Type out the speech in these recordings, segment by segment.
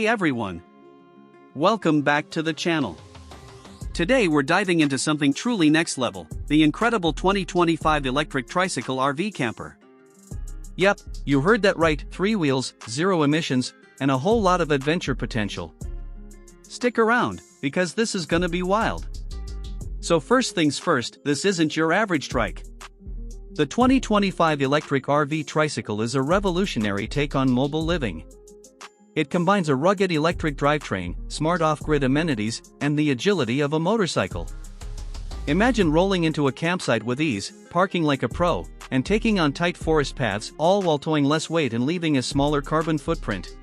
Hey everyone! Welcome back to the channel. Today we're diving into something truly next level, the incredible 2025 Electric Tricycle RV Camper. Yep, you heard that right, 3 wheels, 0 emissions, and a whole lot of adventure potential. Stick around, because this is gonna be wild. So first things first, this isn't your average trike. The 2025 Electric RV Tricycle is a revolutionary take on mobile living. It combines a rugged electric drivetrain, smart off-grid amenities, and the agility of a motorcycle. Imagine rolling into a campsite with ease, parking like a pro, and taking on tight forest paths, all while towing less weight and leaving a smaller carbon footprint.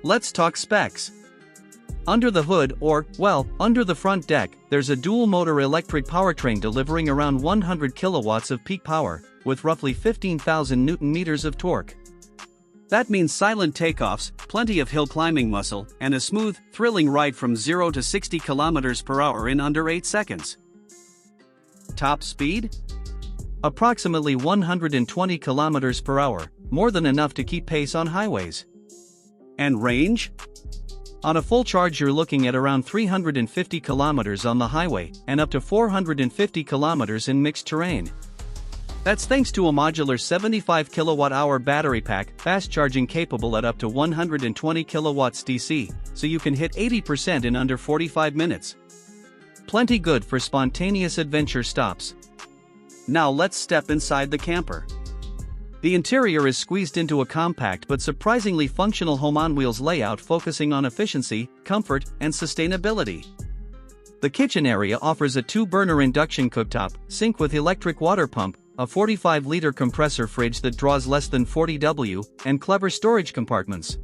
Let's talk specs. Under the hood, or, well, under the front deck, there's a dual-motor electric powertrain delivering around 100 kilowatts of peak power, with roughly 15,000 Newton-meters of torque. That means silent takeoffs, plenty of hill climbing muscle, and a smooth, thrilling ride from 0 to 60 kilometers per hour in under 8 seconds. Top speed? Approximately 120 kilometers per hour, more than enough to keep pace on highways. And range? On a full charge you're looking at around 350 kilometers on the highway, and up to 450 kilometers in mixed terrain. That's thanks to a modular 75 kilowatt-hour battery pack, fast charging capable at up to 120 kilowatts DC, so you can hit 80% in under 45 minutes. Plenty good for spontaneous adventure stops. Now let's step inside the camper. The interior is squeezed into a compact but surprisingly functional home-on-wheels layout focusing on efficiency, comfort, and sustainability. The kitchen area offers a 2-burner induction cooktop, sink with electric water pump, a 45-liter compressor fridge that draws less than 40 W, and clever storage compartments.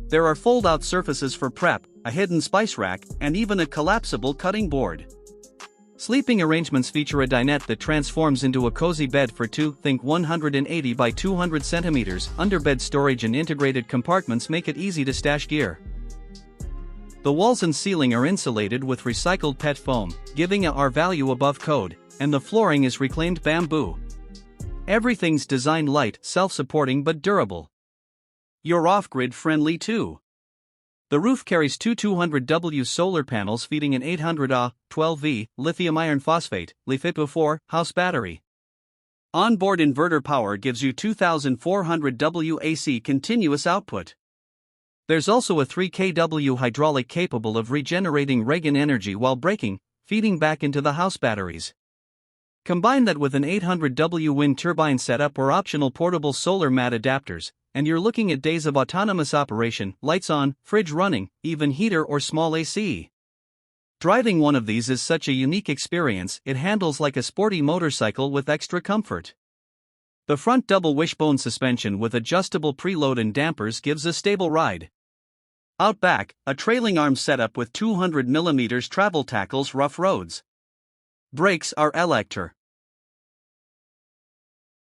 There are fold-out surfaces for prep, a hidden spice rack, and even a collapsible cutting board. Sleeping arrangements feature a dinette that transforms into a cozy bed for 2, think 180 by 200 centimeters. Underbed storage and integrated compartments make it easy to stash gear. The walls and ceiling are insulated with recycled PET foam, giving a R value above code, and the flooring is reclaimed bamboo. Everything's designed light, self-supporting but durable. You're off-grid friendly too. The roof carries two 200W solar panels feeding an 800 Ah 12V lithium iron phosphate Li-Fi house battery. Onboard inverter power gives you 2400 W AC continuous output. There's also a 3 kW hydraulic capable of regenerating Reagan energy while braking, feeding back into the house batteries. Combine that with an 800W wind turbine setup or optional portable solar mat adapters, and you're looking at days of autonomous operation, lights on, fridge running, even heater or small AC. Driving one of these is such a unique experience, it handles like a sporty motorcycle with extra comfort. The front double wishbone suspension with adjustable preload and dampers gives a stable ride. Out back, a trailing arm setup with 200mm travel tackles rough roads. Brakes are Electric.